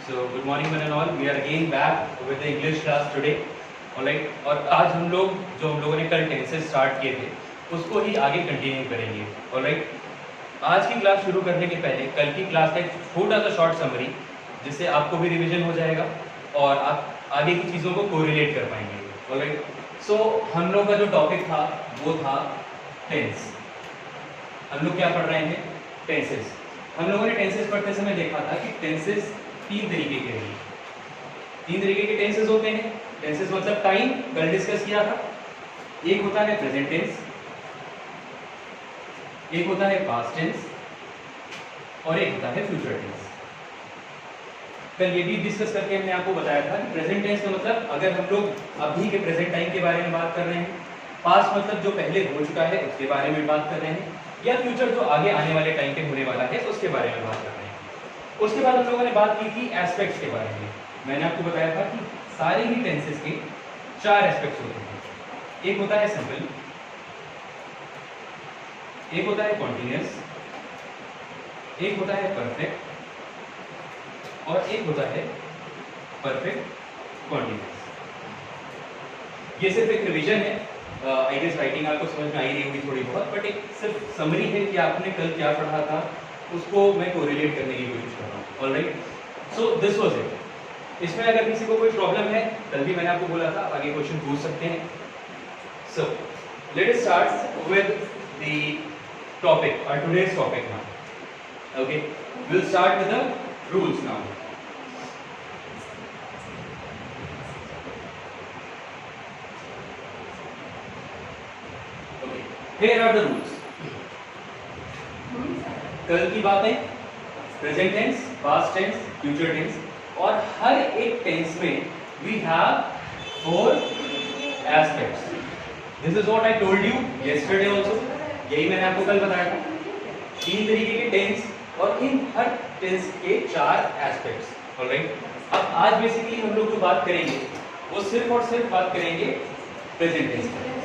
So good morning one and all. We are again back with the English class today. Alright. और आज हम लोगों ने कल टेंसेस स्टार्ट किए थे उसको ही आगे कंटिन्यू करेंगे. Alright. आज की क्लास शुरू करने के पहले कल की क्लास का एक छोटा सा शॉर्ट समरी जिससे आपको भी रिवीजन हो जाएगा और आप आगे की चीज़ों को कोरिलेट कर पाएंगे. Alright. So हम लोग का जो टॉपिक था वो था टेंस. हम लोग क्या पढ़ रहे हैं? टेंसेस. हम लोगों ने टेंसेस पढ़ते समय देखा था कि टेंसेस तीन तरीके के हैं. तीन तरीके के टेंसेस होते हैं. टेंसेस मतलब टाइम, कल डिस्कस किया था. एक होता है प्रेजेंट टेंस, एक होता है पास्ट टेंस और एक होता है फ्यूचर टेंस. कल ये भी डिस्कस करके हमने आपको बताया था कि प्रेजेंट टेंस का मतलब अगर हम लोग अभी के प्रेजेंट टाइम के बारे में बात कर रहे हैं, पास्ट मतलब जो पहले हो चुका है उसके बारे में बात कर रहे हैं, या फ्यूचर जो आगे आने वाले टाइम पे होने वाला है उसके बारे में बात कर रहे हैं. उसके बाद हम लोगों ने बात की थी एस्पेक्ट्स के बारे में. मैंने आपको बताया था कि सारे ही टेंसेस के चार एस्पेक्ट्स होते हैं. एक होता है सिंपल, एक होता है कॉन्टिन्यूअस, एक होता है परफेक्ट और एक होता है परफेक्ट कॉन्टिन्यूअस. ये सिर्फ एक रिवीजन है. आई गेस राइटिंग आपको समझ में आई रही होगी थोड़ी बहुत, बट एक सिर्फ समरी है कि आपने कल क्या पढ़ा था उसको मैं कोरिलेट करने की कोशिश कर रहा हूँ. Alright. So this was it. इसमें अगर किसी को कोई प्रॉब्लम है, कल भी मैंने आपको बोला था आगे क्वेश्चन पूछ सकते हैं. So let us start with the topic और today's topic now. Okay, we will start with the rules now. Here are the rules. कल की बातें, present tense, past tense, future tense, और हर एक टेंस में we have four aspects. This is what I told you yesterday also. यही मैंने आपको कल बताया था. तीन तरीके के टेंस और इन हर टेंस के चार एस्पेक्ट्स. ऑलराइट. अब आज बेसिकली हम लोग जो बात करेंगे वो सिर्फ और सिर्फ बात करेंगे प्रेजेंट टेंस पर.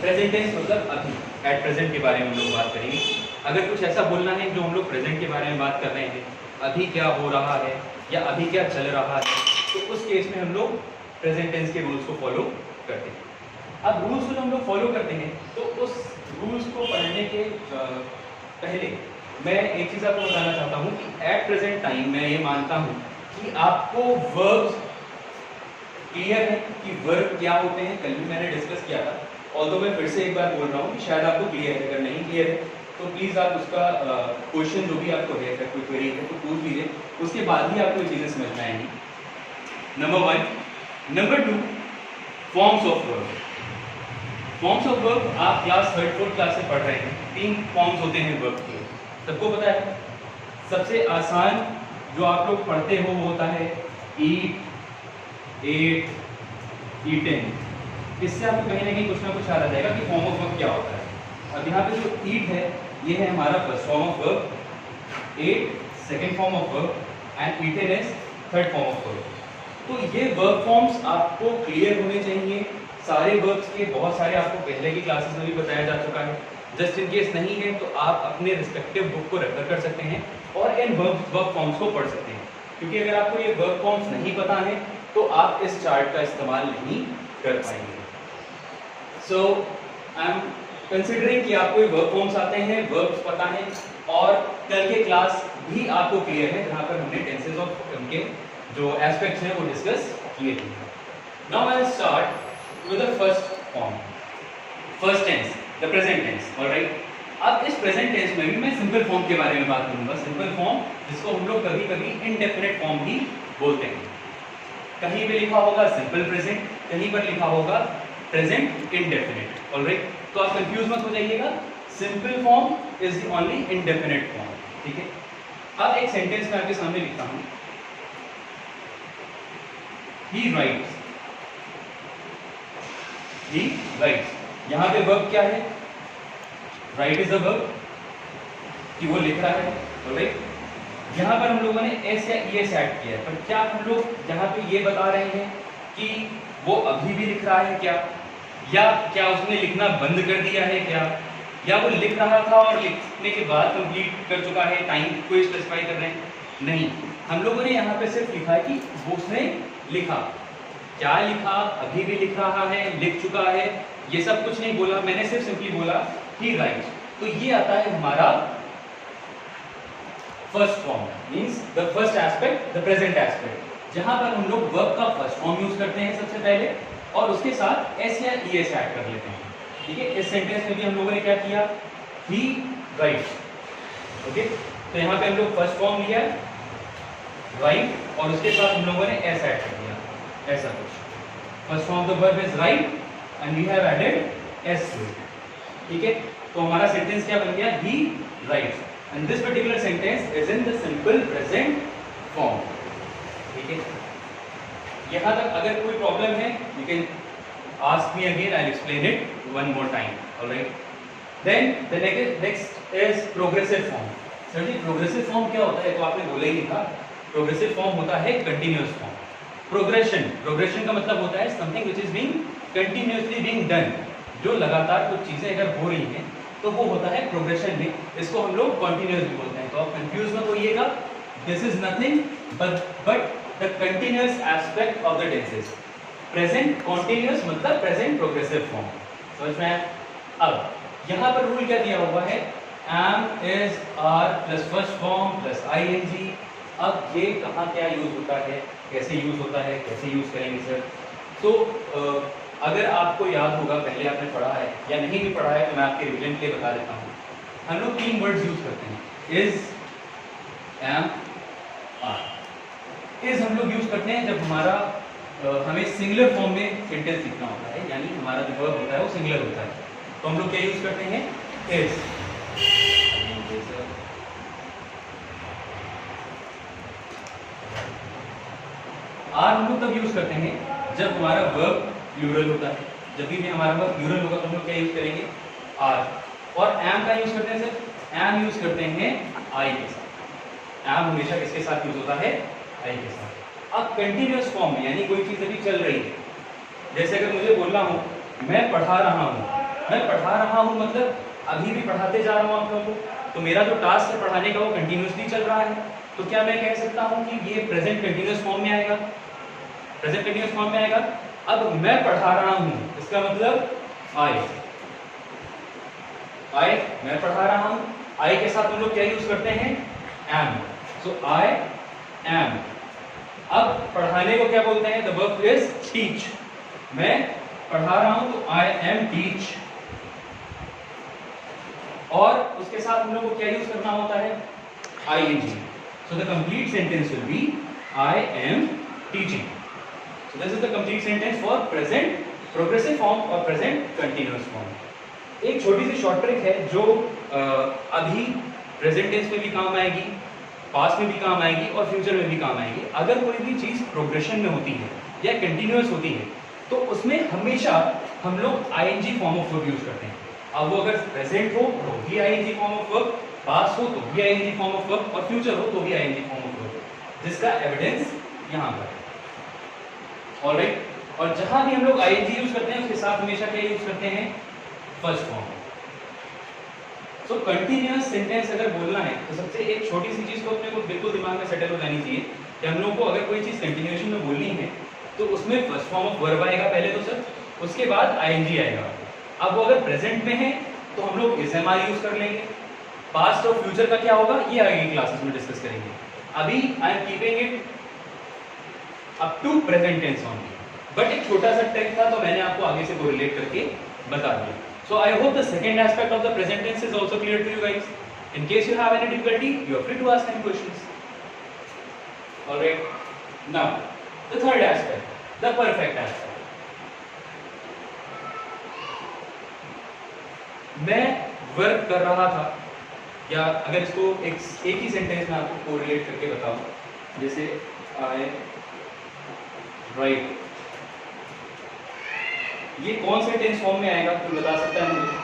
प्रेजेंट टेंस मतलब अभी, एट प्रेजेंट के बारे में हम लोग बात करेंगे. अगर कुछ ऐसा बोलना है जो हम लोग प्रेजेंट के बारे में बात कर रहे हैं, अभी क्या हो रहा है या अभी क्या चल रहा है, तो उस केस में हम लोग प्रेजेंट टेंस के रूल्स को फॉलो करते हैं. अब रूल्स को जब हम लोग फॉलो करते हैं तो उस रूल्स को पढ़ने के पहले मैं एक चीज़ आपको बताना चाहता हूँ कि एट प्रेजेंट टाइम मैं ये मानता हूँ कि आपको वर्ब्स क्लियर है कि वर्ब क्या होते हैं. कल भी मैंने डिस्कस किया था. ऑल्दो मैं फिर से एक बार बोल रहा हूँ कि शायद आपको क्लियर है. अगर नहीं क्लियर है तो प्लीज़ आप उसका क्वेश्चन जो भी आपको है, अगर कोई क्वेरी है तो पूछ लीजिए. उसके बाद ही आपको ये चीज़ें समझ में आएंगी. Number 1. Number 2, forms of verb. Forms of verb आप क्लास 3rd 4th क्लास से पढ़ रहे हैं. 3 फॉर्म्स होते हैं वर्ब के. सबको पता है. सबसे आसान जो आप लोग पढ़ते हो वो होता है ईट, एट, ईटन. इससे आपको कहीं ना कहीं कुछ ना कुछ याद आ जाएगा कि फॉर्म ऑफ वर्ब क्या होता है. अब यहाँ पे जो ईट है ये है हमारा first form of verb, ate second form of verb and eaten is third form of verb. तो ये वर्ब फॉर्म्स आपको क्लियर होने चाहिए. सारे वर्ब्स के बहुत सारे आपको पहले की क्लासेस में भी बताया जा चुका है. जस्ट इन केस नहीं है तो आप अपने रिस्पेक्टिव बुक को रेफर कर सकते हैं और इन वर्ब फॉर्म्स को पढ़ सकते हैं. क्योंकि अगर आपको ये वर्ब फॉर्म्स नहीं पता है तो आप इस चार्ट का इस्तेमाल नहीं कर पाएंगे. सो आई एम कंसिडरिंग कि आपको ये वर्ब फॉर्म्स आते हैं, वर्ब्स पता है, और कल के क्लास भी आपको क्लियर है जहाँ पर हमने टेंसेस ऑफ उनके जो एस्पेक्ट्स हैं वो डिस्कस किए थे. Now I will start with the first form, first tense, the present tense. Alright. अब इस प्रेजेंट टेंस में भी मैं सिंपल फॉर्म के बारे में बात करूंगा. सिंपल फॉर्म जिसको हम लोग कभी कभी इनडेफिनेट फॉर्म भी बोलते हैं. कहीं पे लिखा होगा सिंपल प्रेजेंट, कहीं पर लिखा होगा प्रेजेंट इंडेफिनिट. ऑलराइट. तो आप कंफ्यूज मत हो जाइएगा. Simple form is the only indefinite form. ठीक है. अब एक सेंटेंस मैं आपके सामने लिखता हूं. ही राइट्स. ही राइट्स. यहां पे वर्ब क्या है? राइट इज अ वर्ब कि वो लिख रहा है. ऑलराइट. यहां पर हम लोगों ने एस या ई एस ऐड किया है, पर क्या हम लोग यहां पे ये बता रहे हैं कि वो अभी भी लिख रहा है क्या, या क्या उसने लिखना बंद कर दिया है क्या, या वो लिख रहा था और लिखने के बाद कंप्लीट कर चुका है, टाइम को स्पेसिफाई कर रहे हैं? नहीं. हम लोगों ने यहाँ पे सिर्फ लिखा है कि उसने लिखा, क्या लिखा, अभी भी लिख रहा है, लिख चुका है, ये सब कुछ नहीं बोला, मैंने सिर्फ सिंपली बोला ही राइट। तो ये आता है हमारा first form, means the first aspect, the present aspect, जहां पर हम लोग वर्ब का फर्स्ट फॉर्म यूज करते हैं सबसे पहले और उसके साथ एस या ईएस ऐड कर लेते हैं। ठीक है, इस सेंटेंस में भी हम लोगों ने क्या किया, ही राइट्स। ओके, तो यहाँ पे हम लोग फर्स्ट फॉर्म लिया राइट और उसके साथ हम लोगों ने एस ऐड कर दिया, ऐसा कुछ। First form the verb is right and we have added S to it. ठीक है, तो हमारा सेंटेंस क्या बन गया, he writes and this particular sentence is in the simple present form. ठीक है, यहाँ तक अगर कोई प्रॉब्लम है you can ask me again, I'll explain it one more time. All right, then the next is progressive form. Sir ji progressive form क्या होता है, तो आपने बोला ही नहीं था। प्रोग्रेसिव फॉर्म होता है कंटिन्यूअस फॉर्म। प्रोग्रेशन का मतलब होता है something which is being continuously being done, जो लगातार कुछ चीजें अगर हो रही हैं तो वो होता है प्रोग्रेशन में, इसको हम लोग कॉन्टिन्यूअस भी बोलते हैं। तो आप कंफ्यूज मत होइएगा, this is nothing but the continuous aspect of the tenses. Present continuous मतलब प्रेजेंट प्रोग्रेसिव फॉर्म, समझ में आया? अब यहाँ पर रूल क्या दिया हुआ है, am is are plus first form plus ING. अब ये कहाँ क्या यूज होता है, कैसे यूज होता है, कैसे यूज करेंगे सर? तो अगर आपको याद होगा, पहले आपने पढ़ा है या नहीं भी पढ़ा है तो मैं आपके रिविजन के लिए बता देता हूँ। हम लोग 3 वर्ड्स यूज करते हैं, इज, एम, आर। इज हम लोग यूज करते हैं जब हमारा हमें सिंगुलर फॉर्म में सेंटेंस लिखना होता है, यानी हमारा जो वर्ब होता है वो सिंगुलर होता है, तो हम लोग क्या यूज करते हैं, इज। आर हम लोग तब यूज करते हैं जब हमारा वर्ब प्लूरल होता है। जब भी हमारा वर्ब प्लूरल होगा तो हम लोग क्या यूज करेंगे, आर। और एम का यूज करते हैं सर, एम यूज करते हैं आई के साथ। एम हमेशा किसके साथ यूज होता है, आई के साथ। अब कंटिन्यूअस फॉर्म में, यानी कोई चीज अभी चल रही है, जैसे अगर मुझे बोलना हो मैं पढ़ा रहा हूँ, मैं पढ़ा रहा हूँ मतलब अभी भी पढ़ाते जा रहा हूँ आप लोगों को, तो मेरा जो टास्क है पढ़ाने का वो कंटिन्यूअसली चल रहा है, तो क्या मैं कह सकता हूँ कि ये प्रेजेंट कंटिन्यूअस फॉर्म में आएगा, प्रेजेंट कंटिन्यूअस फॉर्म में आएगा। अब मैं पढ़ा रहा हूँ, इसका मतलब आई, मैं पढ़ा रहा हूँ, आई के साथ हम लोग क्या यूज करते हैं, एम। So I am. अब पढ़ाने को क्या बोलते हैं, द वर्ब इज टीच। मैं पढ़ा रहा हूं तो आई एम टीच, और उसके साथ हम लोग को क्या यूज करना होता है, ING. So the complete sentence will be I am teaching. So this is the complete sentence for present progressive form और प्रेजेंट कंटिन्यूअस फॉर्म। एक छोटी सी शॉर्ट ट्रिक है जो अभी प्रेजेंट टेंस में भी काम आएगी, पास्ट में भी काम आएगी और फ्यूचर में भी काम आएगी। अगर कोई भी चीज प्रोग्रेशन में होती है या कंटिन्यूअस होती है तो उसमें हमेशा हम लोग ING form of verb use करते हैं। अब वो अगर प्रेजेंट हो तो भी ING form of verb, past हो तो भी आईएनजी फॉर्म ऑफ वर्ब और फ्यूचर हो तो भी आईएनजी फॉर्म ऑफ वर्ब, जिसका एविडेंस यहाँ पर है। ऑलराइट, और जहां भी हम लोग आईएनजी यूज करते हैं उसके साथ हमेशा क्या यूज करते हैं, फर्स्ट फॉर्म। सो कंटिन्यूअस सेंटेंस अगर बोलना है तो सबसे एक छोटी सी चीज तो अपने को बिल्कुल दिमाग में सेटल हो जानी चाहिए कि हम लोगों को अगर कोई चीज कंटिन्यूएशन में बोलनी है तो उसमें फर्स्ट फॉर्म ऑफ वर्ब आएगा पहले तो सर, उसके बाद आईएनजी आएगा। अब वो अगर प्रेजेंट में है तो हम लोग इज एम आर यूज कर लेंगे। पास्ट और फ्यूचर का क्या होगा ये आगे की क्लासेस में डिस्कस करेंगे। अभी I am keeping it up to present tense only, but एक छोटा सा ट्रिक था तो मैंने आपको आगे से कोरिलेट करके बता दिया। So I hope the second aspect of the present tense is also clear to you guys. In case you have any difficulty, you are free to ask any questions. All right. Now, the third aspect, the perfect aspect. मैं work कर रहा था, या अगर इसको एक ही sentence में आपको कोरिलेट करके बताऊं, जैसे I write, ये कौन से टेंस फॉर्म में आएगा कोई बता सकता है मुझे?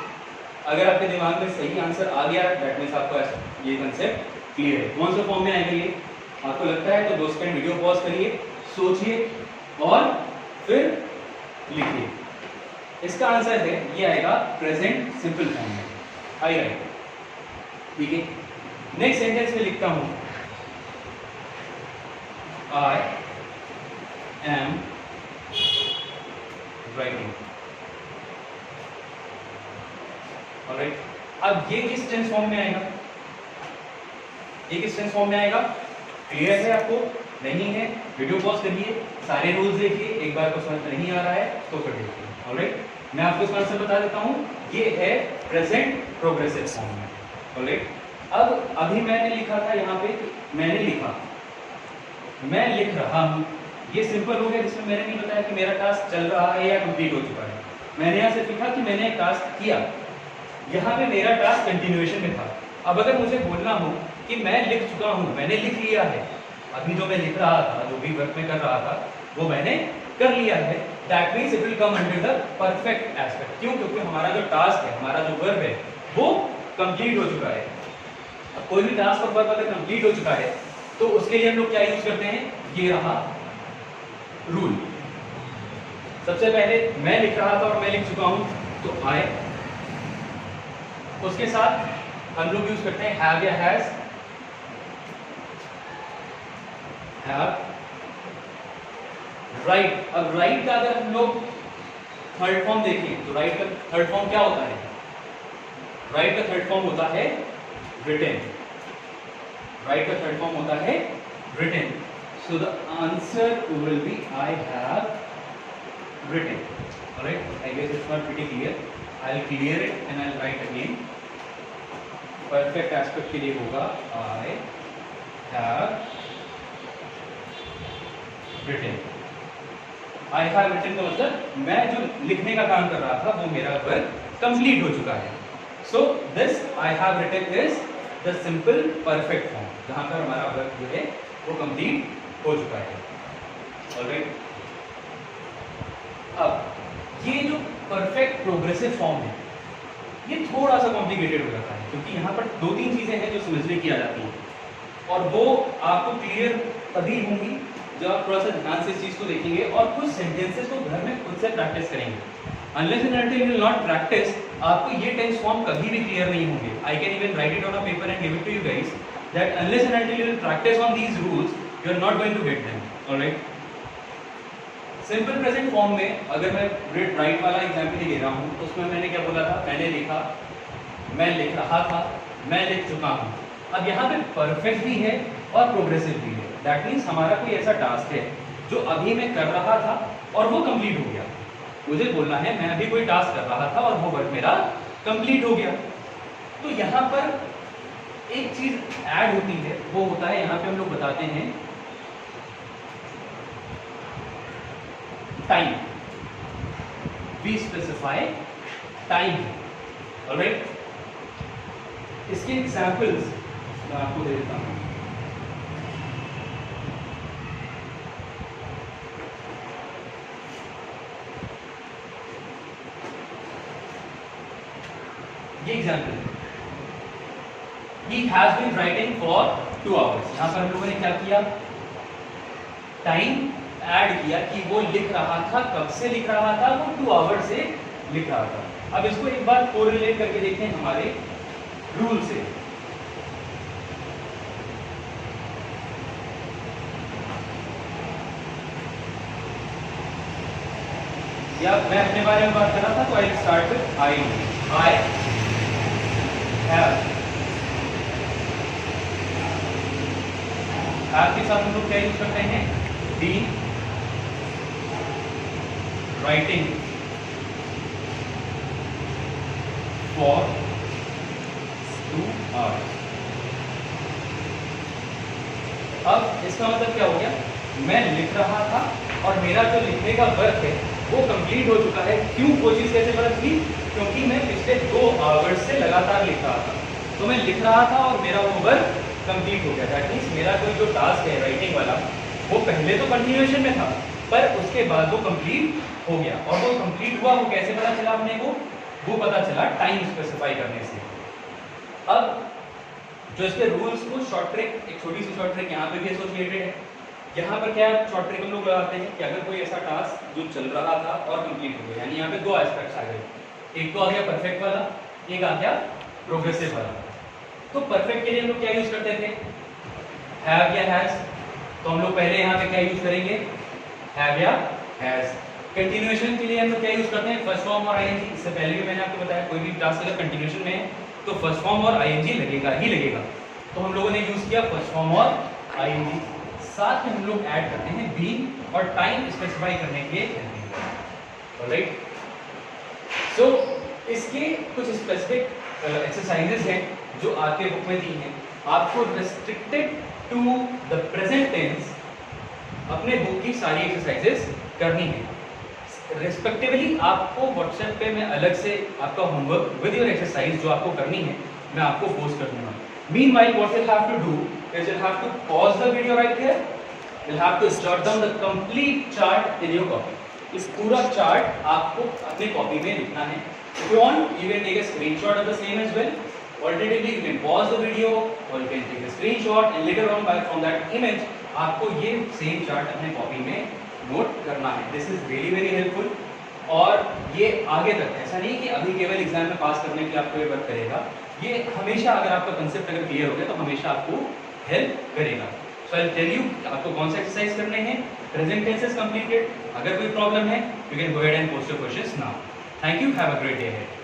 अगर आपके दिमाग में सही आंसर आ गया दैट मींस आपको ये कांसेप्ट क्लियर है। कौन से फॉर्म में आएगा ये आपको लगता है तो 2 सेकंड वीडियो पॉज करिए, सोचिए और फिर लिखिए। इसका आंसर है ये आएगा प्रेजेंट सिंपल फॉर्म में, आई राइट। ठीक है, नेक्स्ट सेंटेंस में लिखता हूं I am writing. ऑलराइट, अब ये किस टेंस फॉर्म में आएगा? ये किस टेंस फॉर्म में आएगा? क्लियर है आपको? नहीं है? वीडियो पॉज करिए, सारे रूल्स देखिए, एक बार को समझ नहीं आ रहा है तो फिर देखिए। ऑलराइट, मैं आपको इसका आंसर बता देता हूँ, ये है प्रेजेंट प्रोग्रेसिव फॉर्म में। ऑलराइट, अब अभी मैंने लिखा था यहाँ पे, मैंने लिखा, मैं लिख रहा हूँ, ये सिंपल हो गया, जिसमें मैंने नहीं बताया कि मेरा टास्क चल रहा है या कंप्लीट हो चुका है। मैंने यहाँ से लिखा कि मैंने एक टास्क किया, यहाँ पे मेरा टास्क कंटिन्यूएशन में था। अब अगर मुझे बोलना हो कि मैं लिख चुका हूँ, मैंने लिख लिया है, अभी जो मैं लिख रहा था, जो भी वर्क में कर रहा था वो मैंने कर लिया है, that means it will come under the perfect aspect. क्यों? क्योंकि हमारा जो टास्क है, हमारा जो वर्ब है वो कंप्लीट हो चुका है। अब कोई भी टास्क और वर्ब अगर कंप्लीट हो चुका है तो उसके लिए हम लोग क्या यूज करते हैं? ये रहा रूल। सबसे पहले मैं लिख रहा था और मैं लिख चुका हूं तो आई, उसके साथ हम लोग यूज करते हैं हैव या हैज। Have, right. अब राइट का अगर हम लोग थर्ड फॉर्म देखें तो राइट का थर्ड फॉर्म क्या होता है? राइट का थर्ड फॉर्म होता है रिटन। राइट का थर्ड फॉर्म होता है written. So the answer will be I have written. Alright, I guess it's not pretty clear. I'll clear it and I'll write again. Perfect aspect के लिए होगा I have written. I have written का मतलब मैं जो लिखने का काम कर रहा था वो मेरा वर्क कंप्लीट हो चुका है। So this I have written is the simple perfect form, जहाँ पर हमारा वर्क जो है वो कंप्लीट हो चुका है। ऑलराइट, अब ये जो परफेक्ट प्रोग्रेसिव फॉर्म है ये थोड़ा सा कॉम्प्लिकेटेड हो जाता है, क्योंकि यहाँ पर दो तीन चीजें हैं जो समझने की आ जाती हैं, और वो आपको क्लियर तभी होंगी जब आप थोड़ा सा ध्यान से इस चीज को देखेंगे और कुछ सेंटेंसेस को घर में खुद से प्रैक्टिस करेंगे। Unless and until you will not practice, आपको ये टेंस फॉर्म कभी भी क्लियर नहीं होंगे। I can even write it on a paper and give it to you guys, that unless and until you will practice on these rules you are not going to get them. Alright. Simple present form में अगर मैं right वाला example ही ले रहा हूँ तो उसमें मैंने क्या बोला था? मैंने लिखा, मैं लिख रहा था, मैं लिख चुका हूँ। अब यहाँ पे परफेक्ट भी है और प्रोग्रेसिव भी है। दैट मीन्स हमारा कोई ऐसा टास्क है जो अभी मैं कर रहा था और वो कंप्लीट हो गया। मुझे बोलना है मैं अभी कोई टास्क कर रहा था और वो वर्क मेरा कंप्लीट हो गया। तो यहाँ पर एक चीज ऐड होती है, वो होता है, यहाँ पे हम लोग बताते हैं time. We specify time. Alright, इसके एग्जाम्पल्स मैं आपको दे देता हूँ। ये example, he has been writing for 2 hours। यहाँ पर हम लोगों ने क्या किया? टाइम ऐड किया कि वो लिख रहा था, कब से लिख रहा था? वो 2 आवर्स से लिख रहा था। अब इसको एक बार कोरिलेट करके देखें हमारे रूल से। या मैं अपने बारे में बात कर रहा था तो I start with I have. के साथ हम लोग क्या यूज करते हैं? Be writing for 2 hours. अब इसका मतलब क्या हो गया? मैं लिख रहा था और मेरा जो लिखने का वर्क है वो कंप्लीट हो चुका है। क्यों? वो चीज कैसे पता चली? क्योंकि मैं पिछले 2 आवर्स से लगातार लिख रहा था। तो मैं लिख रहा था और मेरा वो वर्क कंप्लीट हो गया। दैट मीन्स मेरा कोई जो टास्क है राइटिंग वाला वो पहले तो कंटिन्यूएशन में था पर उसके बाद वो कंप्लीट हो गया। और वो कंप्लीट हुआ, वो कैसे पता चला अपने को? वो पता चला टाइम स्पेसिफाई करने से। अब जो इसके रूल्स को शॉर्ट ट्रिक, एक छोटी सी शॉर्ट ट्रिक यहाँ पे भी एसोसिएटेड है। यहाँ पर क्या शॉर्ट ट्रिक हम लोग लगाते हैं कि अगर कोई ऐसा टास्क जो चल रहा था और कंप्लीट हो गया, यानी यहाँ पे 2 एस्पेक्ट्स आ गए, एक तो आ गया परफेक्ट वाला, एक आ गया प्रोग्रेसिव वाला। तो परफेक्ट के लिए हम लोग क्या यूज करते थे? हैव या हैज। तो हम लोग पहले यहाँ पे क्या यूज करेंगे, हैव या हैज। कंटिन्यूएशन के लिए हम लोग क्या यूज करते हैं, फर्स्ट फॉर्म और आईएनजी। इससे पहले भी मैंने आपको बताया कोई भी टास्क अगर कंटिन्यूएशन में है तो फर्स्ट फॉर्म और आईएनजी लगेगा ही लगेगा। तो हम लोगों ने यूज किया फर्स्ट फॉर्म और आईएनजी। साथ में हम लोग ऐड करते हैं बीइंग और टाइम स्पेसिफाई करने के लिए ऑलराइट। सो इसके कुछ स्पेसिफिक एक्सरसाइजेस हैं जो आपके बुक में दी हैं। आपको restricted to the present tense अपने बुक की सारी एक्सरसाइजेस करनी है। रेस्पेक्टिवली आपको व्हाट्सएप पे मैं अलग से आपका होमवर्क विद योर एक्सरसाइज जो आपको करनी है मैं आपको पोस्ट कर दूंगा। Meanwhile, what you'll have to do is you'll have to pause the video right here. You'll have to jot down the complete chart in your copy. इस पूरा चार्ट आपको अपने कॉपी में लिखना है। If you want, you can take a screenshot of the same as well. Alternatively, you can pause the video or you can take a screenshot and later on from that image आपको ये same chart अपने copy में note करना है। This is really very helpful. और ये आगे तक ऐसा नहीं कि अभी केवल एग्जाम में पास करने के लिए आपको ये वर्क करेगा, ये हमेशा अगर आपका कंसेप्ट अगर क्लियर हो गया तो हमेशा आपको हेल्प करेगा। So I will tell you आपको कौन सा एक्सरसाइज करने हैं। Present tense is completed. अगर कोई प्रॉब्लम है you can go ahead and post your questions now. Thank you, have a great day ahead.